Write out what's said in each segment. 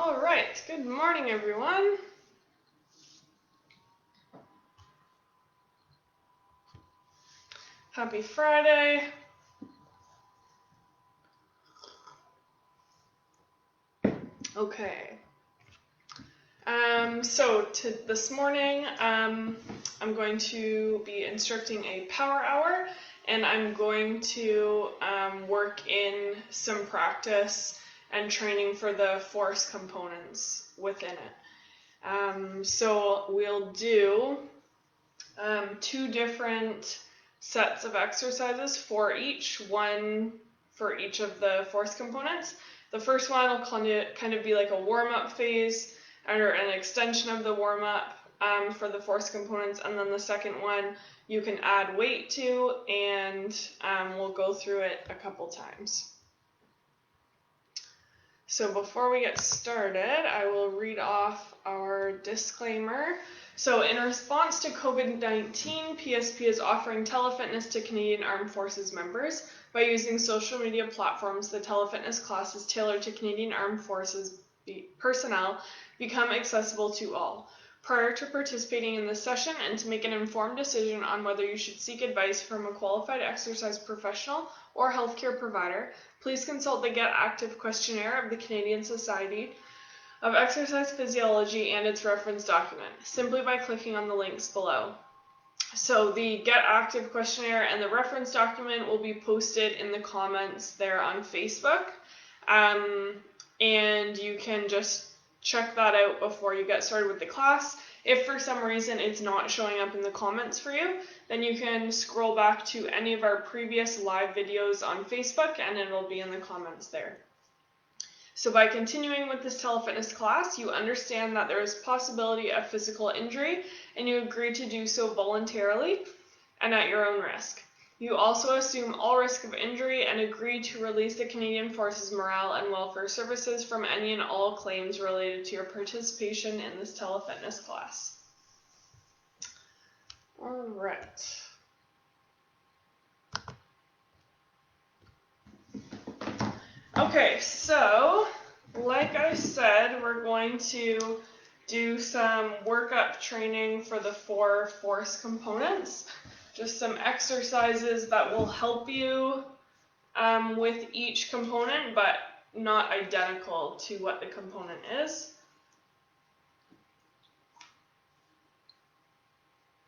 All right, good morning, everyone. Happy Friday. Okay. This morning, I'm going to be instructing a power hour, and I'm going to work in some practice and training for the force components within it. So we'll do two different sets of exercises for one for each of the force components. The first one will kind of be like a warm-up phase or an extension of the warm-up for the force components, and then the second one you can add weight to, and we'll go through it a couple times. So before we get started, I will read off our disclaimer. So in response to COVID-19, PSP is offering telefitness to Canadian Armed Forces members. By using social media platforms, the telefitness classes tailored to Canadian Armed Forces personnel become accessible to all. Prior to participating in this session and to make an informed decision on whether you should seek advice from a qualified exercise professional or healthcare provider, please consult the Get Active questionnaire of the Canadian Society of Exercise Physiology and its reference document, simply by clicking on the links below. So the Get Active questionnaire and the reference document will be posted in the comments there on Facebook, and you can just check that out before you get started with the class. If for some reason it's not showing up in the comments for you, then you can scroll back to any of our previous live videos on Facebook and it'll be in the comments there. So by continuing with this telefitness class, you understand that there is possibility of physical injury and you agree to do so voluntarily and at your own risk. You also assume all risk of injury and agree to release the Canadian Forces Morale and Welfare Services from any and all claims related to your participation in this telefitness class. All right. Okay, so like I said, we're going to do some workup training for the 4 force components. Just some exercises that will help you with each component, but not identical to what the component is.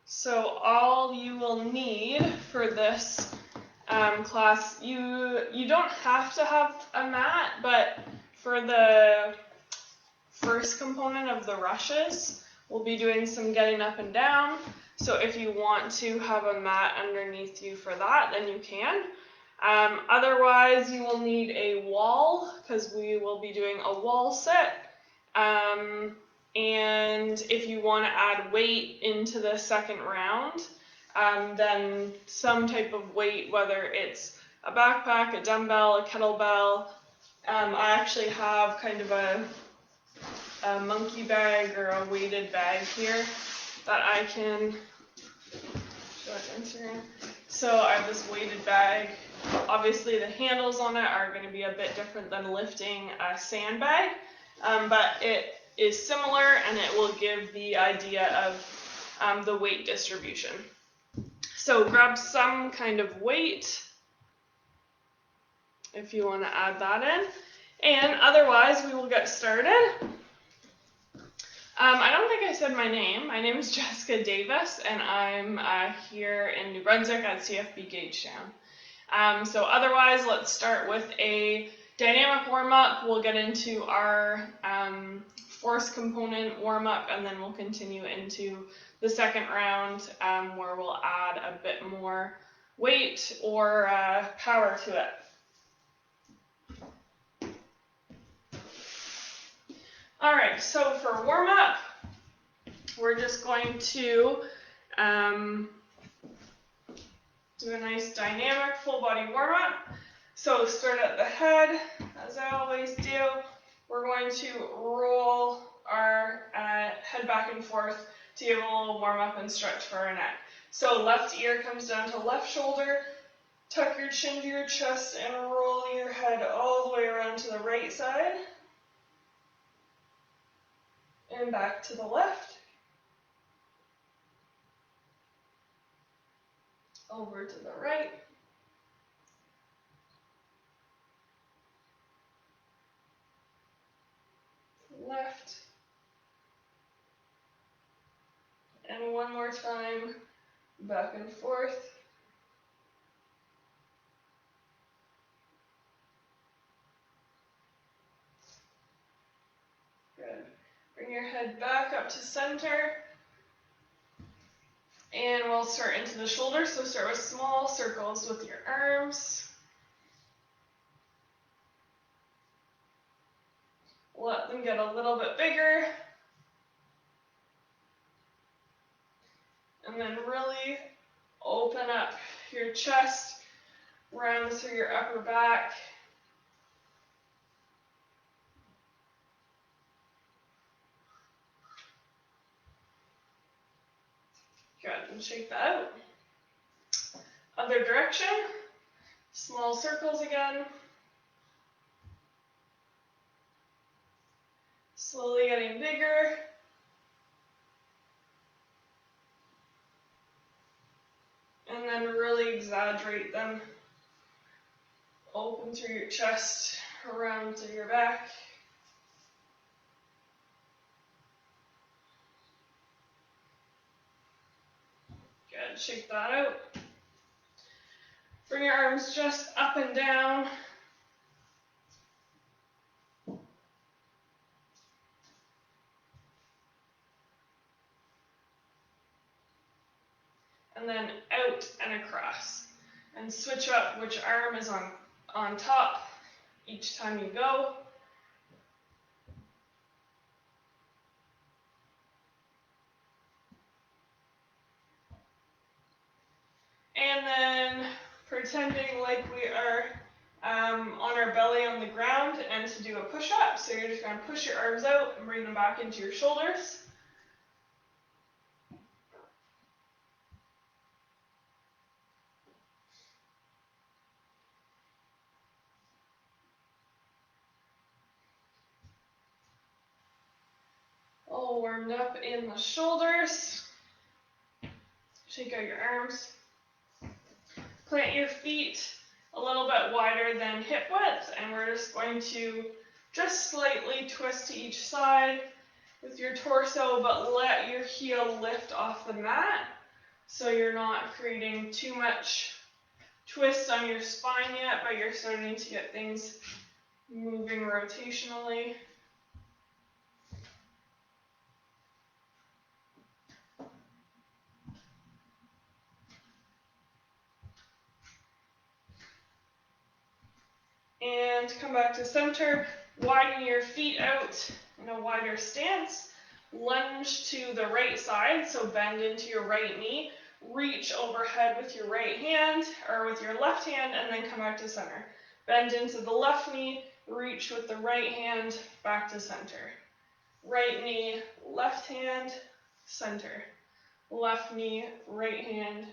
So all you will need for this class, you don't have to have a mat, but for the first component of the rushes, we'll be doing some getting up and down. So if you want to have a mat underneath you for that, then you can. Otherwise, you will need a wall because we will be doing a wall sit. And if you want to add weight into the second round, then some type of weight, whether it's a backpack, a dumbbell, a kettlebell. I actually have kind of a monkey bag or a weighted bag here that I can show it on Instagram. So I have this weighted bag. Obviously the handles on it are going to be a bit different than lifting a sandbag, but it is similar and it will give the idea of the weight distribution. So grab some kind of weight if you want to add that in. And otherwise, we will get started. I don't think I said my name. My name is Jessica Davis, and I'm here in New Brunswick at CFB Gagetown. So otherwise, let's start with a dynamic warm-up. We'll get into our force component warm-up, and then we'll continue into the second round where we'll add a bit more weight or power to it. All right, so for warm-up, we're just going to do a nice dynamic full body warm-up. So start at the head, as I always do. We're going to roll our head back and forth to give a little warm-up and stretch for our neck. So left ear comes down to left shoulder, tuck your chin to your chest and roll your head all the way around to the right side. and back to the left. Over to the right. Left. And one more time, back and forth. Good. Bring your head back up to center. And we'll start into the shoulders. So start with small circles with your arms. Let them get a little bit bigger. And then really open up your chest, round through your upper back. Good, and shake that out. Other direction, small circles again. Slowly getting bigger. And then really exaggerate them. Open through your chest, around to your back. Good, shake that out. Bring your arms just up and down. And then out and across. And switch up which arm is on top each time you go. And then pretending like we are on our belly on the ground and to do a push-up. So you're just going to push your arms out and bring them back into your shoulders. All warmed up in the shoulders. Shake out your arms. Plant your feet a little bit wider than hip width, and we're just going to just slightly twist to each side with your torso, but let your heel lift off the mat so you're not creating too much twist on your spine yet, but you're starting to get things moving rotationally. And come back to center, widen your feet out in a wider stance, lunge to the right side, so bend into your right knee, reach overhead with your right hand, or with your left hand, and then come back to center. Bend into the left knee, reach with the right hand, back to center. Right knee, left hand, center. Left knee, right hand,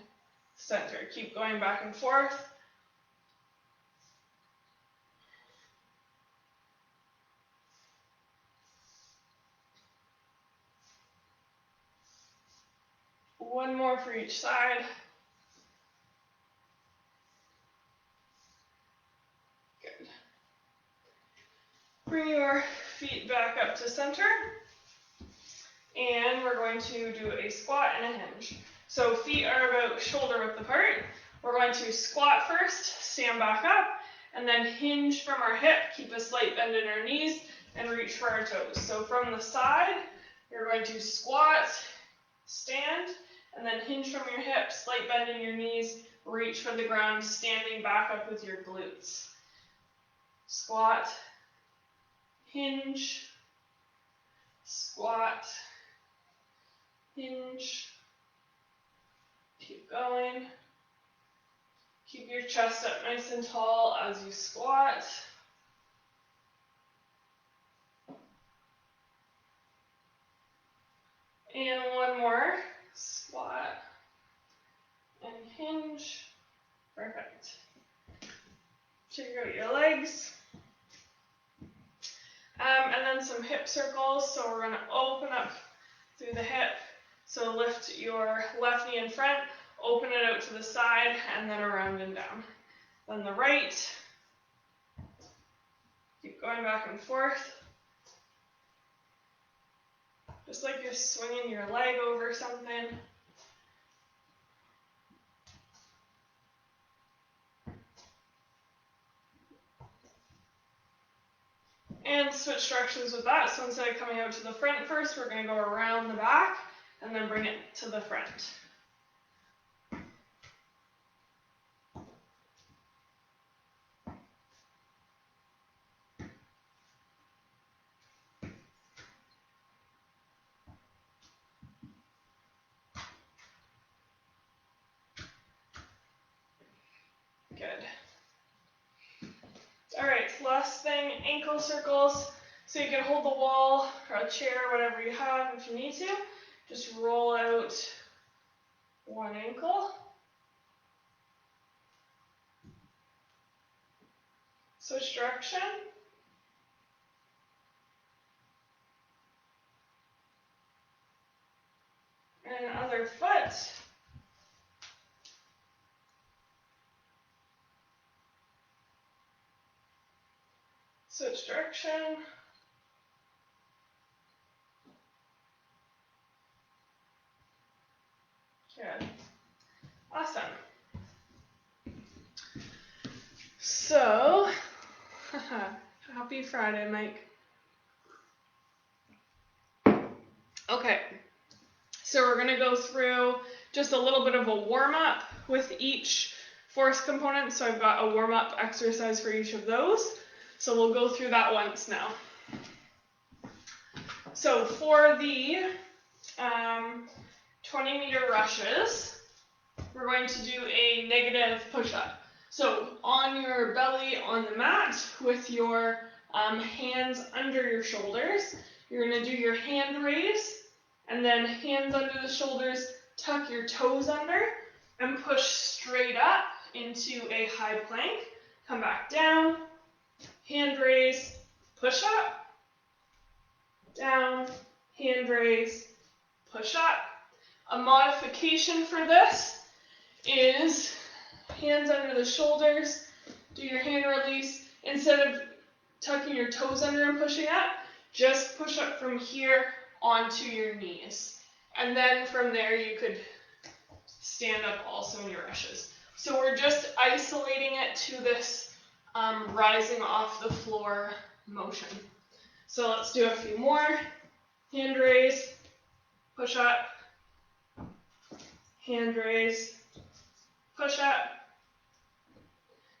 center. Keep going back and forth. One more for each side. Good. Bring your feet back up to center. And we're going to do a squat and a hinge. So feet are about shoulder width apart. We're going to squat first, stand back up, and then hinge from our hip, keep a slight bend in our knees, and reach for our toes. So from the side, you're going to squat, stand, and then hinge from your hip, slight bend in your knees, reach for the ground, standing back up with your glutes. Squat, hinge, squat, hinge. Keep going. Keep your chest up nice and tall as you squat. And one more. Squat and hinge. Perfect. Check out your legs. And then then some hip circles. So we're going to open up through the hip. So lift your left knee in front, open it out to the side, and then around and down. Then the right. Keep going back and forth. Just like you're swinging your leg over something. And switch directions with that. So instead of coming out to the front first, we're going to go around the back and then bring it to the front. Good. All right, last thing, ankle circles. So you can hold the wall or a chair, whatever you have if you need to. Just roll out one ankle. Switch direction. And other foot. Switch direction. Good. Awesome. So, happy Friday, Mike. Okay, so we're going to go through just a little bit of a warm-up with each force component. So I've got a warm-up exercise for each of those. So we'll go through that once now. So for the 20-meter rushes, we're going to do a negative push-up. So on your belly on the mat with your hands under your shoulders, you're going to do your hand raise, and then hands under the shoulders, tuck your toes under, and push straight up into a high plank. Come back down, hand raise, push up, down, hand raise, push up. A modification for this is hands under the shoulders, do your hand release. Instead of tucking your toes under and pushing up, just push up from here onto your knees. And then from there you could stand up also in your rushes. So we're just isolating it to this rising off the floor motion. So let's do a few more. Hand raise, push up, hand raise, push up.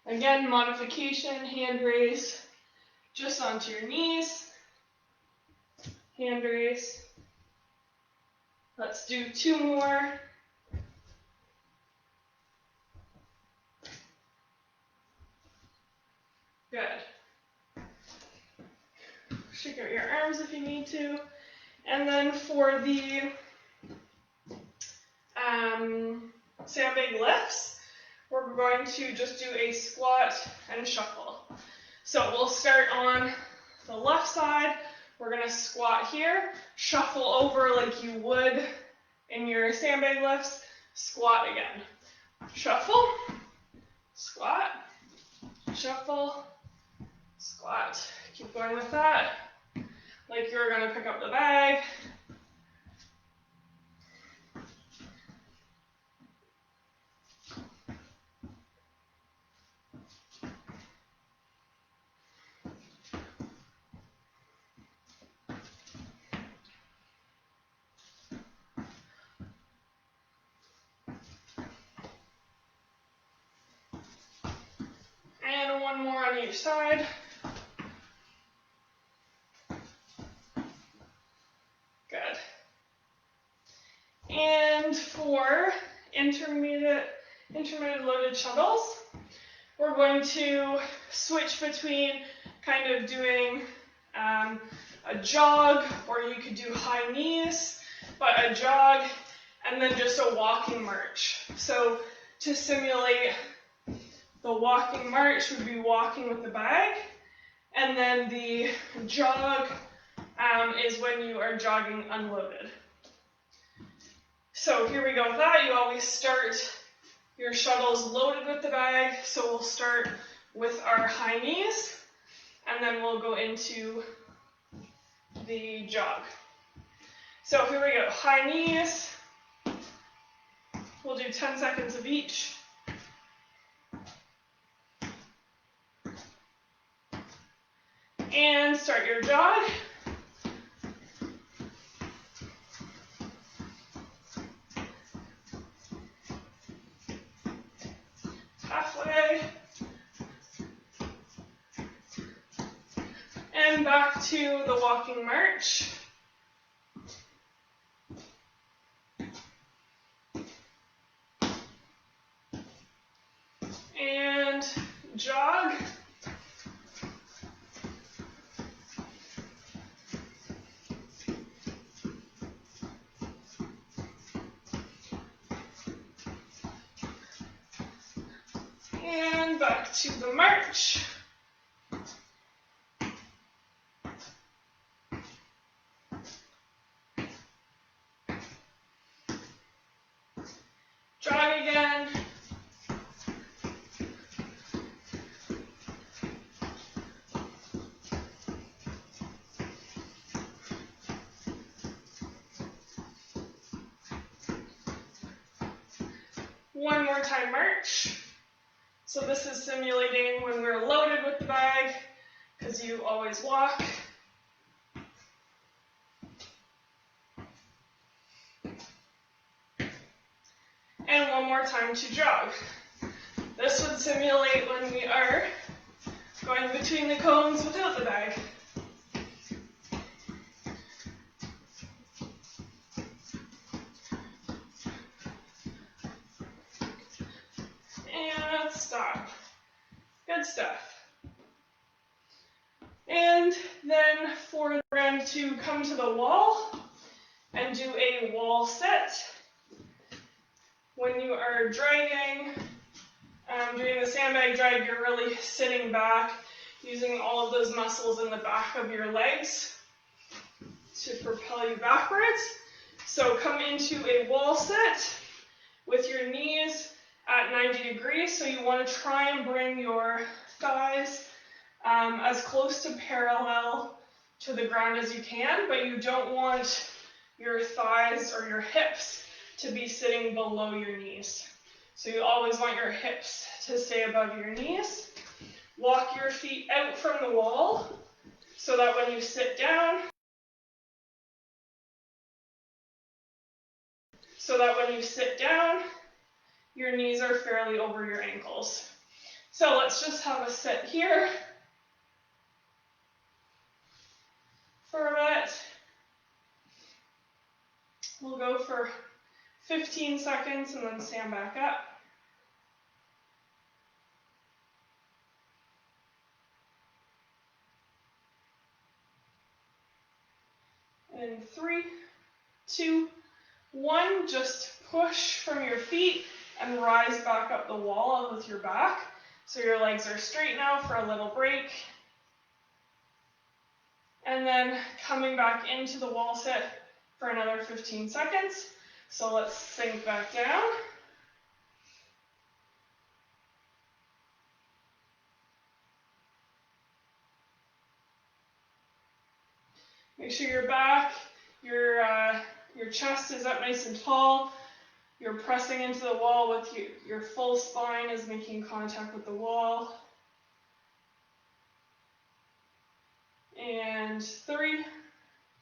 Again, modification, hand raise, just onto your knees, hand raise. Let's do two more. Good. Shake out your arms if you need to. And then for the sandbag lifts, we're going to just do a squat and shuffle. So we'll start on the left side. We're going to squat here, shuffle over like you would in your sandbag lifts, squat again. Shuffle, squat, shuffle, squat. Keep going with that, like you're going to pick up the bag. And one more on each side. Good. And for intermediate loaded shuttles, we're going to switch between kind of doing a jog, or you could do high knees, but a jog, and then just a walking march. So to simulate the walking march would be walking with the bag, and then the jog is when you are jogging unloaded. So here we go with that. You always start your shuttles loaded with the bag. So we'll start with our high knees, and then we'll go into the jog. So here we go, high knees. We'll do 10 seconds of each. And start your jog. Halfway. And back to the walking march. And jog. And back to the march. Jog again. One more time march. So this is simulating when we're loaded with the bag, because you always walk. And one more time to jog. This would simulate when we are going between the cones without the bag. And stop. Good stuff. And then we're going to come to the wall and do a wall sit. When you are dragging, doing the sandbag drag, you're really sitting back, using all of those muscles in the back of your legs to propel you backwards. So come into a wall sit with your knees at 90 degrees. So you want to try and bring your thighs as close to parallel to the ground as you can, but you don't want your thighs or your hips to be sitting below your knees. So you always want your hips to stay above your knees. Walk your feet out from the wall so that when you sit down, your knees are fairly over your ankles. So let's just have a sit here for a bit. We'll go for 15 seconds and then stand back up. In 3, 2, 1, just push from your feet and rise back up the wall with your back. So your legs are straight now for a little break. And then coming back into the wall sit for another 15 seconds. So let's sink back down. Make sure your back, your chest is up nice and tall. You're pressing into the wall with your full spine is making contact with the wall. And 3,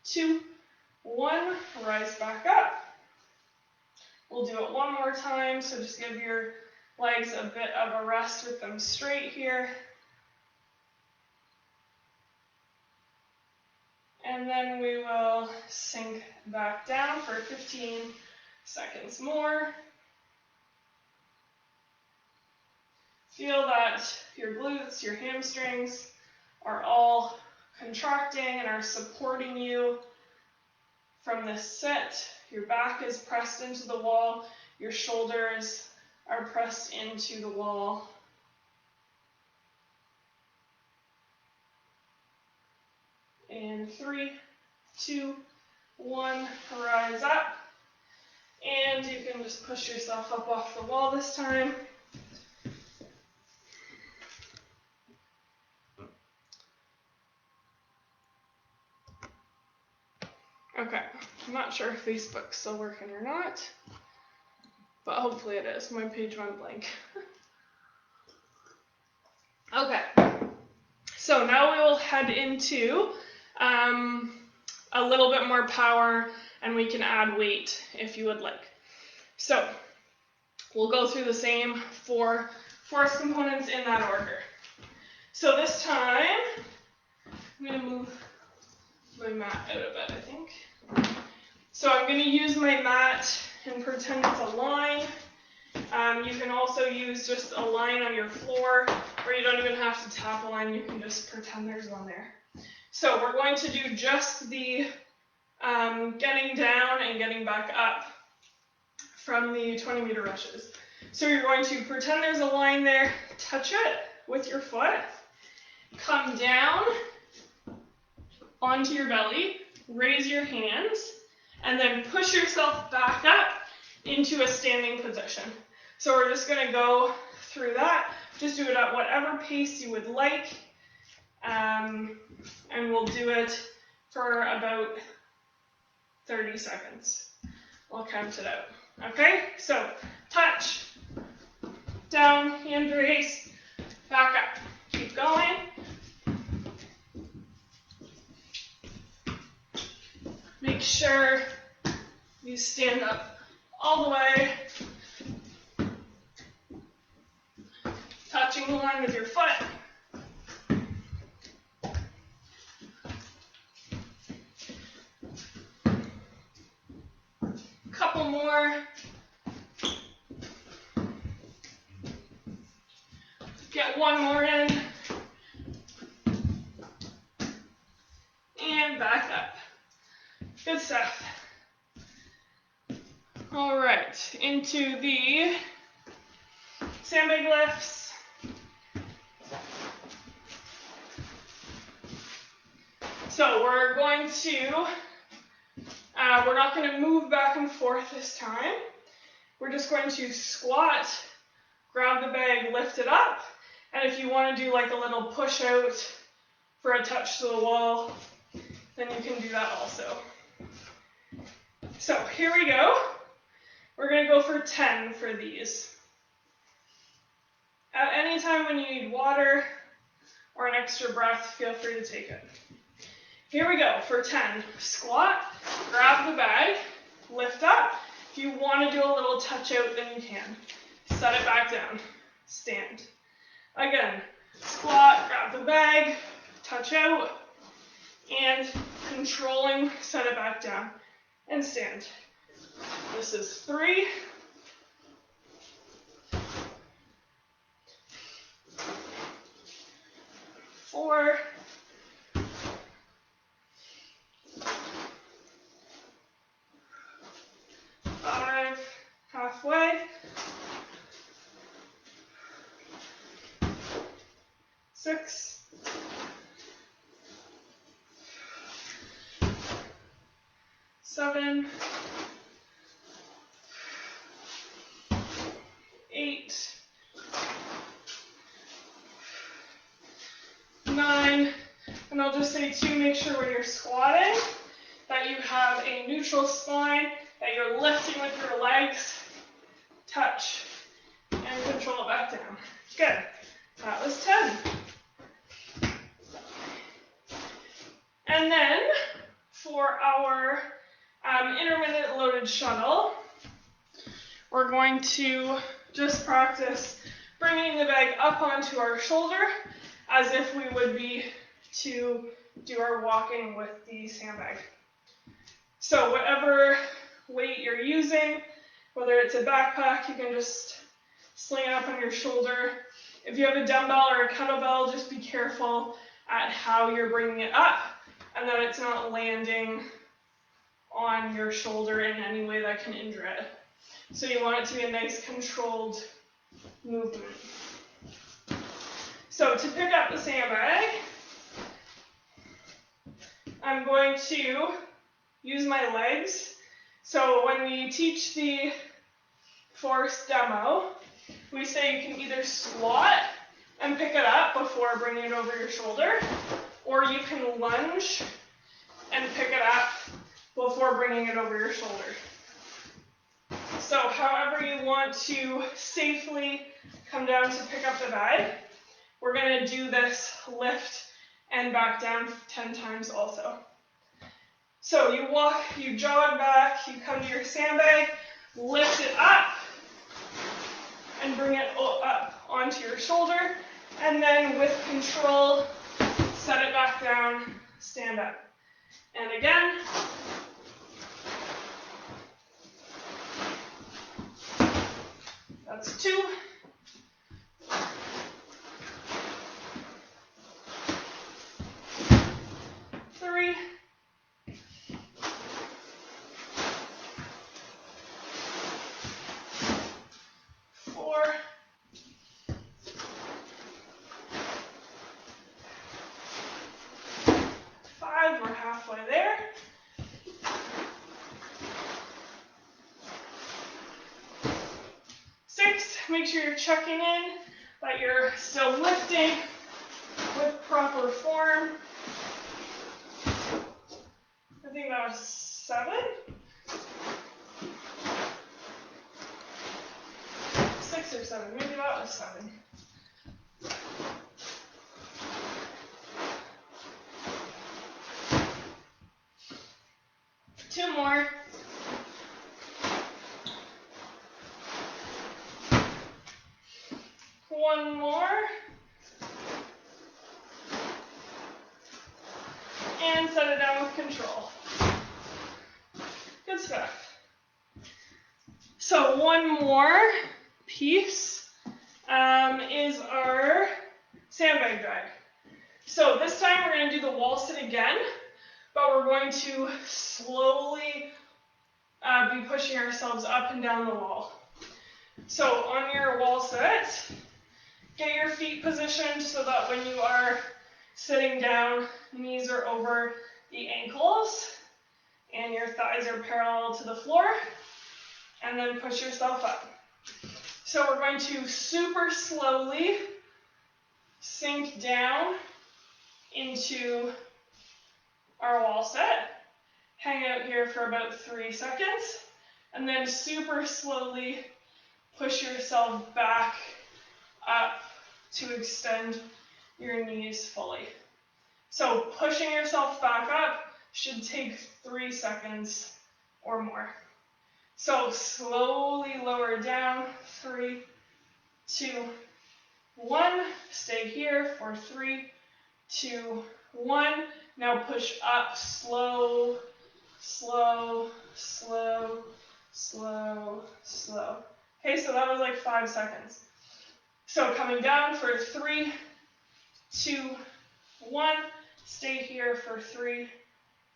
2, 1, rise back up. We'll do it one more time, so just give your legs a bit of a rest with them straight here. And then we will sink back down for 15 seconds more. Feel that your glutes, your hamstrings are all contracting and are supporting you from this sit. Your back is pressed into the wall. Your shoulders are pressed into the wall. And 3, 2, 1, rise up. And you can just push yourself up off the wall this time. Okay, I'm not sure if Facebook's still working or not, but hopefully it is. My page went blank. Okay, so now we will head into a little bit more power, and we can add weight if you would like. So we'll go through the same 4 force components in that order. So this time, I'm going to move my mat out a bit, I think. So I'm going to use my mat and pretend it's a line. You can also use just a line on your floor, or you don't even have to tap a line, you can just pretend there's one there. So we're going to do just the getting down and getting back up from the 20-meter rushes. So you're going to pretend there's a line there, touch it with your foot, come down onto your belly, raise your hands, and then push yourself back up into a standing position. So we're just going to go through that. Just do it at whatever pace you would like, and we'll do it for about 30 seconds. I'll count it out. Okay, so touch, down, hand raise, back up. Keep going. Make sure you stand up all the way, touching the line with your foot. Couple more. Get one more in. And back up. Good stuff. All right, into the sandbag lifts. So we're going to, we're not going to move back and forth this time. We're just going to squat, grab the bag, lift it up, and if you want to do like a little push out for a touch to the wall, then you can do that also. So here we go. We're going to go for 10 for these. At any time when you need water or an extra breath, feel free to take it. Here we go for 10. Squat, grab the bag, lift up. If you want to do a little touch out, then you can. Set it back down. Stand. Again, squat, grab the bag, touch out, and controlling, set it back down, and stand. This is 3. 4. 5, halfway. 6. 7. 8. 9. And I'll just say 2, make sure when you're squatting that you have a neutral spine, that you're lifting with your legs, touch, and control it back down. Good. That was 10. And then for our intermittent loaded shuttle, we're going to just practice bringing the bag up onto our shoulder as if we would be to do our walking with the sandbag. So whatever weight you're using, whether it's a backpack, you can just sling it up on your shoulder. If you have a dumbbell or a kettlebell, just be careful at how you're bringing it up and that it's not landing on your shoulder in any way that can injure it. So you want it to be a nice controlled movement. So to pick up the sandbag, I'm going to use my legs. So when we teach the force demo, we say you can either squat and pick it up before bringing it over your shoulder, or you can lunge and pick it up before bringing it over your shoulder. So however you want to safely come down to pick up the bag, we're going to do this lift and back down 10 times also. So you walk, you jog back, you come to your sandbag, lift it up, and bring it up onto your shoulder, and then with control, set it back down, stand up. And again. That's 2. 3. 4. 5. We're halfway there. 6. Make sure you're checking in that you're still lifting with proper form. I think that was 7. 6 or 7. Maybe that was 7. Two more. 1 more. And set it down with control. Good stuff. So one more piece is our sandbag drag. So this time we're going to do the wall sit again, but we're going to slowly be pushing ourselves up and down the wall. So on your wall sit, get your feet positioned so that when you are sitting down, knees are over the ankles and your thighs are parallel to the floor, and then push yourself up. So we're going to super slowly sink down into our wall set, hang out here for about 3 seconds, and then super slowly push yourself back up to extend your knees fully. So pushing yourself back up should take 3 seconds or more. So slowly lower down, 3, 2, 1. Stay here for 3, 2, 1. Now push up, slow, slow, slow, slow, slow. Okay, so that was like 5 seconds. So coming down for 3, 2, 1. Stay here for 3,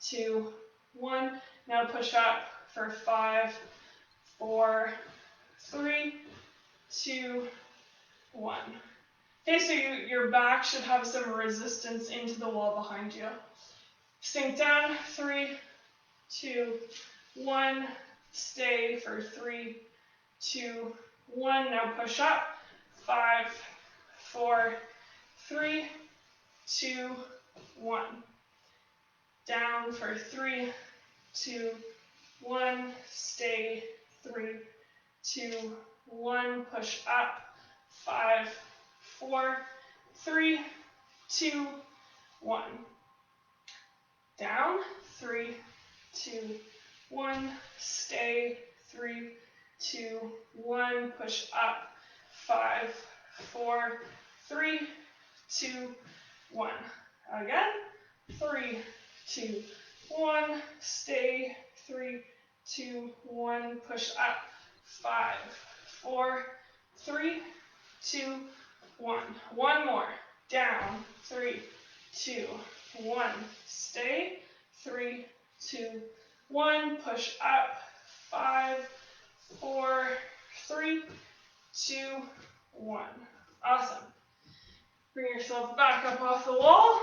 2, 1. Now push up for 5, 4, 3, 2, 1. Okay, so your back should have some resistance into the wall behind you. Sink down, 3, 2, 1. Stay for 3, 2, 1. Now push up, 5, 4, 3, 2, 1. Down for 3, 2, 1. Stay, 3, 2, 1. Push up, 5, 4, 3, 2, 1. Down, 3, 2, 1. Stay, 3, 2, 1. Push up, 5, 4, 3, 2, 1. Again, 3, 2, 1. Stay, 3, 2, 1. Push up, 5, 4, 3, 2, 1. One more. Down, 3, 2, 1. Stay, 3, 2, 1. Push up, 5, 4, 3, 2, 1. Awesome. Bring yourself back up off the wall.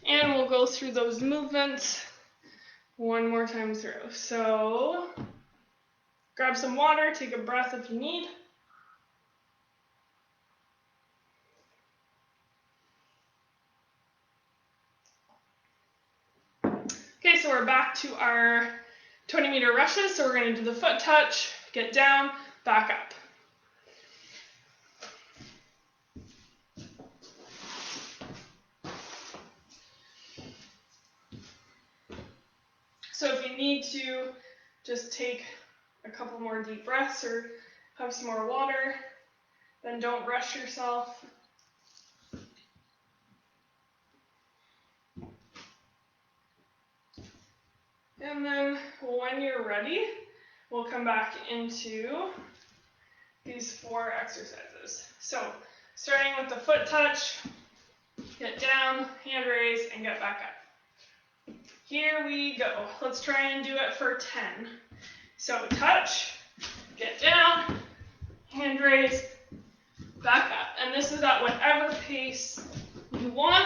And we'll go through those movements one more time through. So grab some water, take a breath if you need. Okay, so we're back to our 20-meter rushes. So we're going to do the foot touch, get down, back up. So if you need to, just take a couple more deep breaths or have some more water, then don't rush yourself. And then when you're ready, we'll come back into these 4 exercises. So starting with the foot touch, get down, hand raise, and get back up. Here we go. Let's try and do it for 10. So touch, get down, hand raise, back up. And this is at whatever pace you want.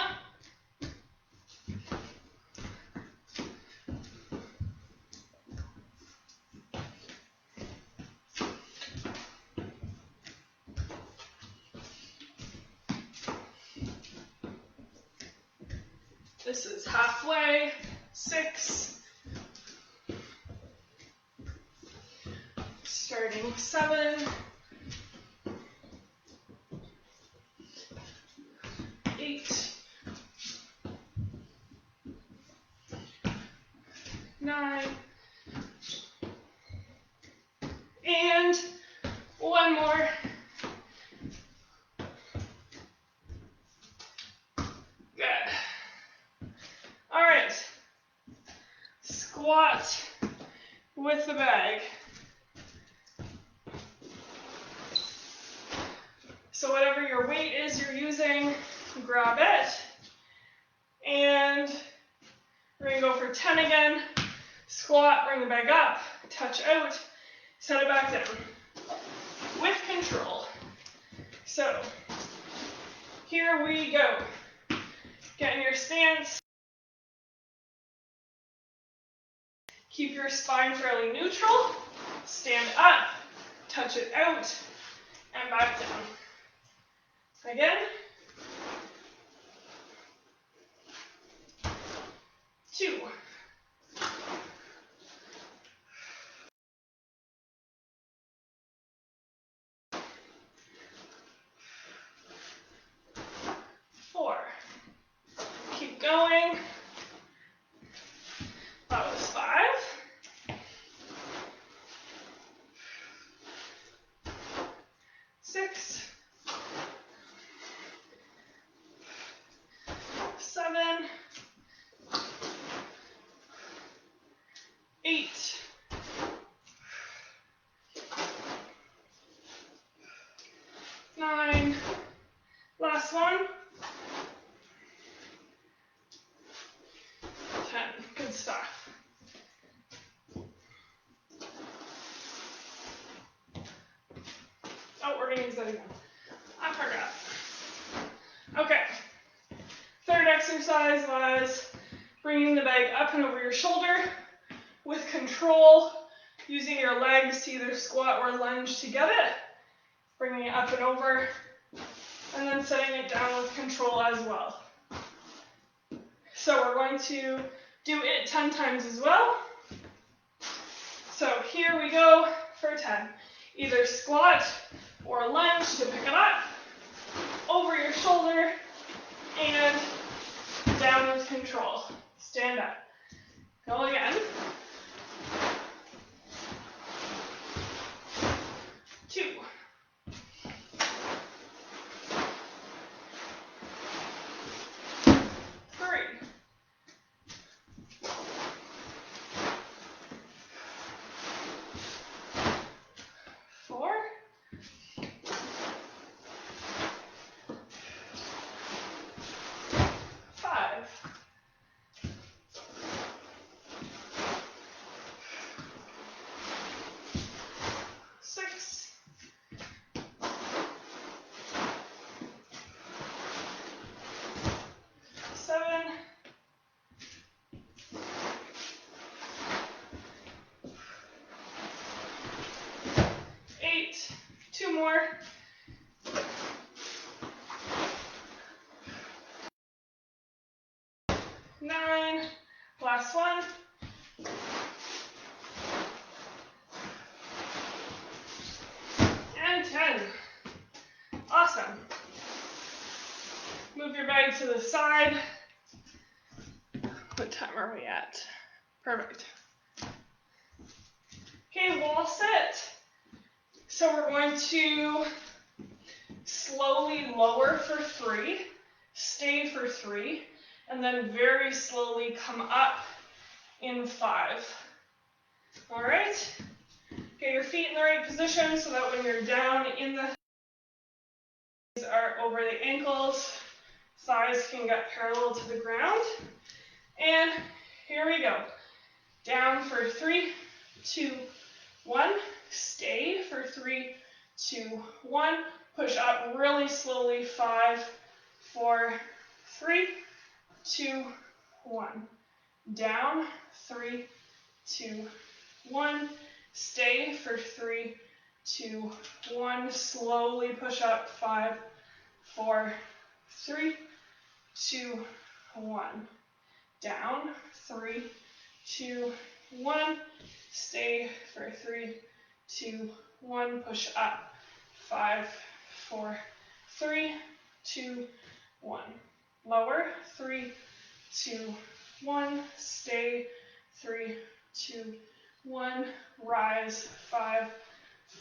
This is halfway, 6. Starting 7. 8. 9. And one more. Good. All right. Squat with the bag. So whatever your weight is you're using, grab it. And we're going to go for 10 again. Squat, bring the bag up, touch out, set it back down. With control. So here we go. Get in your stance. Keep your spine fairly neutral. Stand up, touch it out, and back down. Again. 2. 4. Keep going. That was 5. 6. 7. 8. 9. Last one. 10. Good stuff. Oh, we're going to use that again. I forgot. Okay. Third exercise was bringing the bag up and over your shoulder with control, using your legs to either squat or lunge to get it, bringing it up and over, and then setting it down with control as well. So we're going to do it 10 times as well. So here we go for 10. Either squat or lunge to pick it up, over your shoulder, and down with control. Stand up. Go again. 2. 3. 4. 5. more. 9, last one. And 10. Awesome. Move your bag to the side. What time are we at? Perfect. Okay, wall sit. So we're going to slowly lower for 3, stay for 3, and then very slowly come up in 5. All right? Get your feet in the right position so that when you're down in the knees are over the ankles, thighs can get parallel to the ground. And here we go. Down for 3, 2, 1. Stay for 3, 2, 1. Push up really slowly. 5, 4, 3, 2, 1. Down. 3, 2, 1. Stay for 3, 2, 1. Slowly push up. 5, 4, 3, 2, 1. Down. 3, 2, 1. Stay for 3, 2, 1. Push up. 5, 4, 3, 2, 1. Lower. 3, 2, 1. Stay. 3, 2, 1. Rise. 5,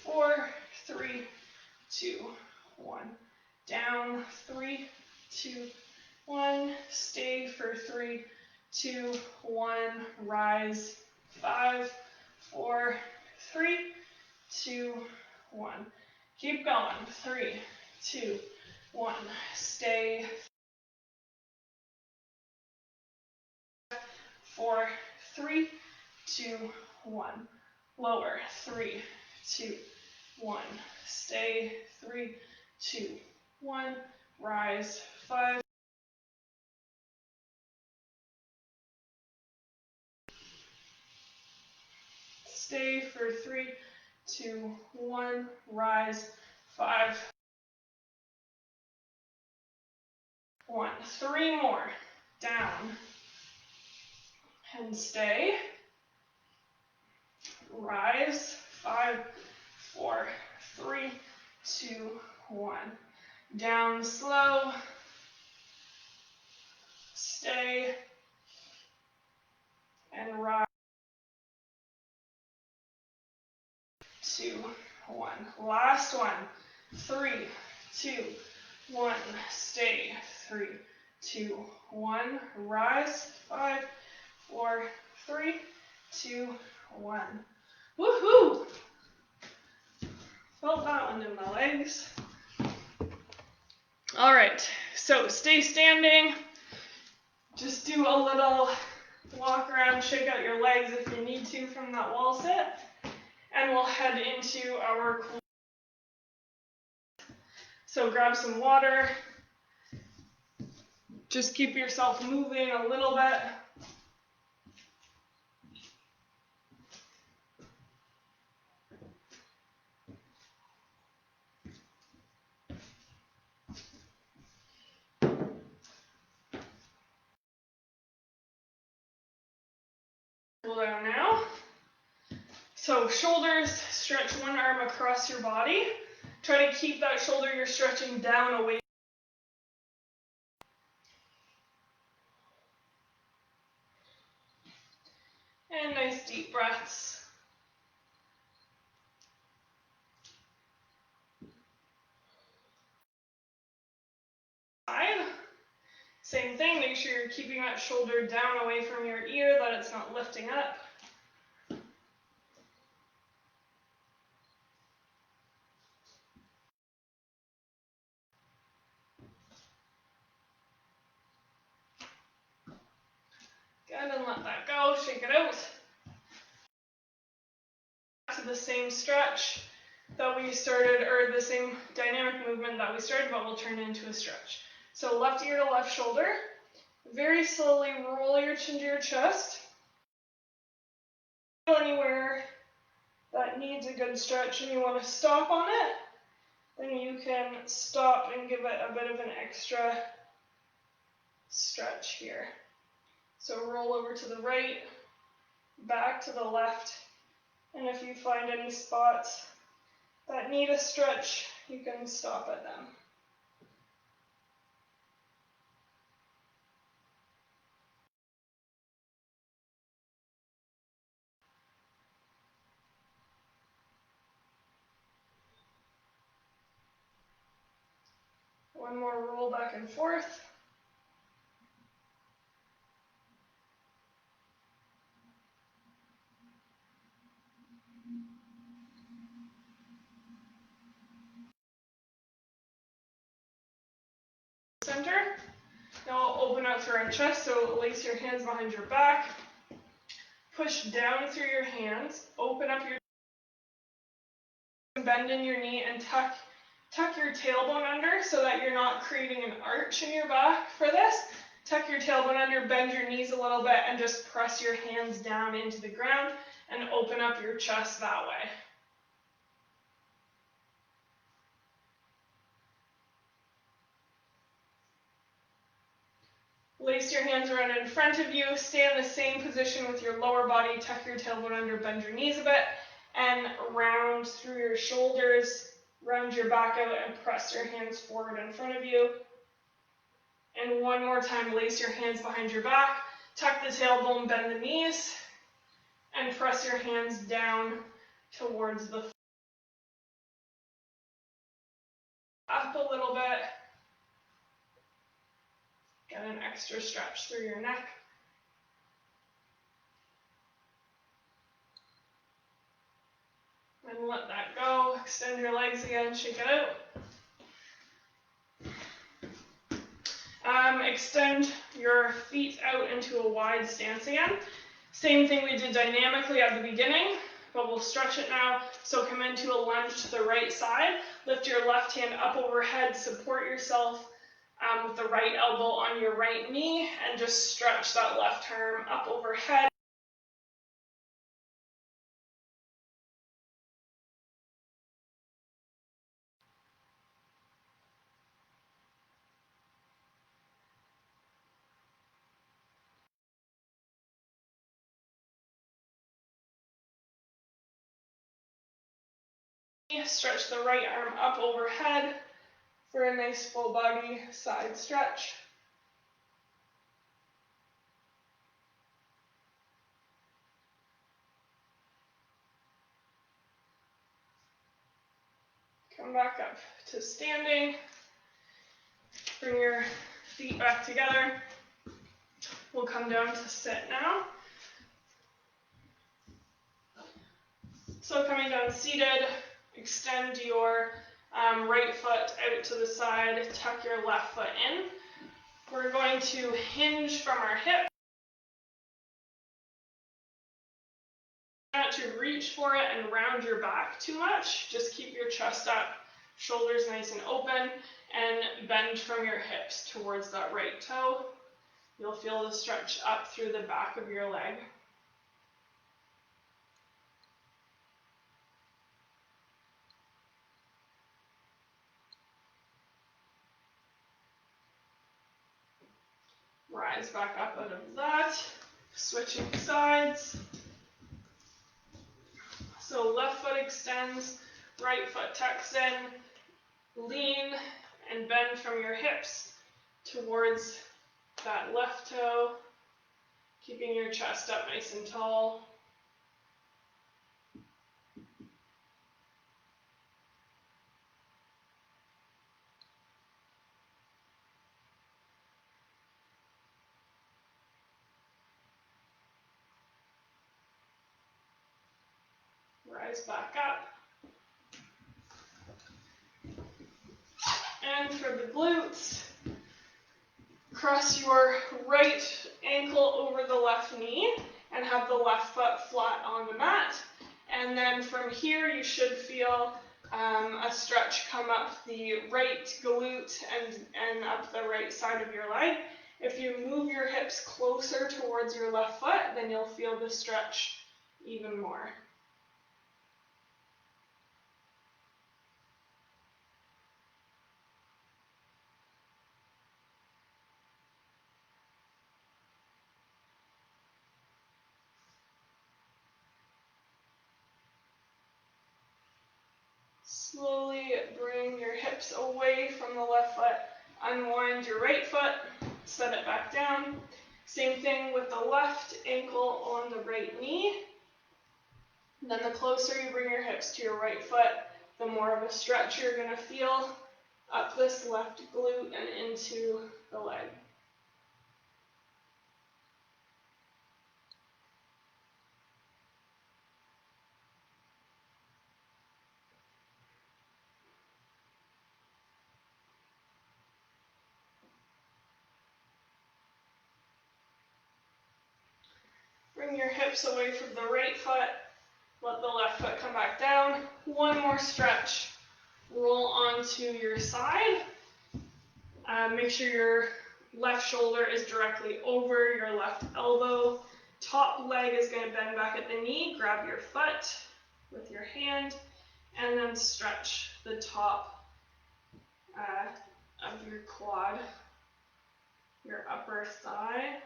4, 3, 2, 1. Down. 3, 2, 1. Stay for 3, 2, 1. Rise. 5, 4, 3, 2, 1. Keep going. 3, 2, 1. Stay. 4, 3, 2, 1. Lower. 3, 2, 1. Stay. 3, 2, 1. Rise. 5. Stay for 3, 2, 1. Rise. 5, 1. 3 more. Down. And stay. Rise. 5, 4, 3, 2, 1. Down slow. Stay. And rise. 2, 1. Last one. 3, 2, 1. Stay. 3, 2, 1. Rise. 5, 4, 3, 2, 1. Woohoo! Felt that one in my legs. All right, so stay standing. Just do a little walk around, shake out your legs if you need to from that wall sit. And we'll head into our cool. So grab some water. Just keep yourself moving a little bit. Cool down now. So shoulders, stretch one arm across your body. Try to keep that shoulder you're stretching down away. And nice deep breaths. Same thing, make sure you're keeping that shoulder down away from your ear, that it's not lifting up. Good, and let that go, shake it out. To the same stretch that we started, or the same dynamic movement that we started, but we'll turn it into a stretch. So left ear to left shoulder. Very slowly roll your chin to your chest. Anywhere that needs a good stretch and you want to stop on it, then you can stop and give it a bit of an extra stretch here. So roll over to the right, back to the left, and if you find any spots that need a stretch, you can stop at them. One more roll back and forth. Center. Now open out through our chest, so lace your hands behind your back. Push down through your hands, open up your bend in your knee and tuck your tailbone under so that you're not creating an arch in your back for this. Tuck your tailbone under, bend your knees a little bit, and just press your hands down into the ground and open up your chest that way. Lace your hands around in front of you, stay in the same position with your lower body, tuck your tailbone under, bend your knees a bit, and round through your shoulders, round your back out and press your hands forward in front of you. And one more time, lace your hands behind your back, tuck the tailbone, bend the knees, and press your hands down towards the floor. Up a little bit. Get an extra stretch through your neck. And let that go. Extend your legs again, shake it out. Extend your feet out into a wide stance again. Same thing we did dynamically at the beginning, but we'll stretch it now. So come into a lunge to the right side. Lift your left hand up overhead, support yourself with the right elbow on your right knee, and just stretch that left arm up overhead. Stretch the right arm up overhead for a nice full body side stretch. Come back up to standing. Bring your feet back together. We'll come down to sit now. So coming down seated, extend your right foot out to the side, tuck your left foot in. We're going to hinge from our hip. Not to reach for it and round your back too much. Just keep your chest up, shoulders nice and open, and bend from your hips towards that right toe. You'll feel the stretch up through the back of your leg. Rise back up out of that, switching sides. So left foot extends, right foot tucks in, lean and bend from your hips towards that left toe, keeping your chest up nice and tall. Rise back up. And for the glutes, cross your right ankle over the left knee and have the left foot flat on the mat. And then from here, you should feel a stretch come up the right glute and up the right side of your leg. If you move your hips closer towards your left foot, then you'll feel the stretch even more. bring your hips away from the left foot. Unwind your right foot, set it back down. Same thing with the left ankle on the right knee. Then the closer you bring your hips to your right foot, the more of a stretch you're going to feel up this left glute and into the leg. Bring your hips away from the right foot. Let the left foot come back down. One more stretch. Roll onto your side. Make sure your left shoulder is directly over your left elbow. Top leg is going to bend back at the knee. Grab your foot with your hand and then stretch the top of your quad, your upper thigh.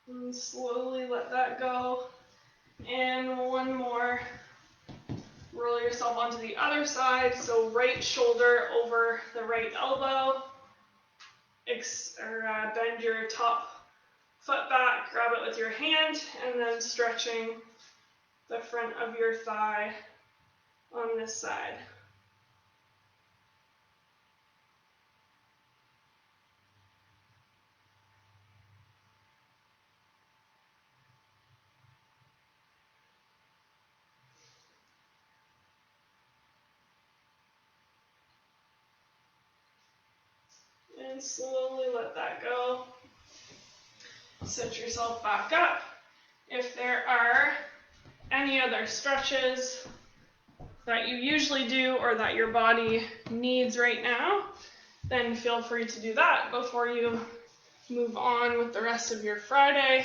And slowly let that go. And one more. Roll yourself onto the other side. So right shoulder over the right elbow. Bend your top foot back. Grab it with your hand. And then stretching the front of your thigh on this side. And slowly let that go. Sit yourself back up. If there are any other stretches that you usually do or that your body needs right now, then feel free to do that before you move on with the rest of your Friday.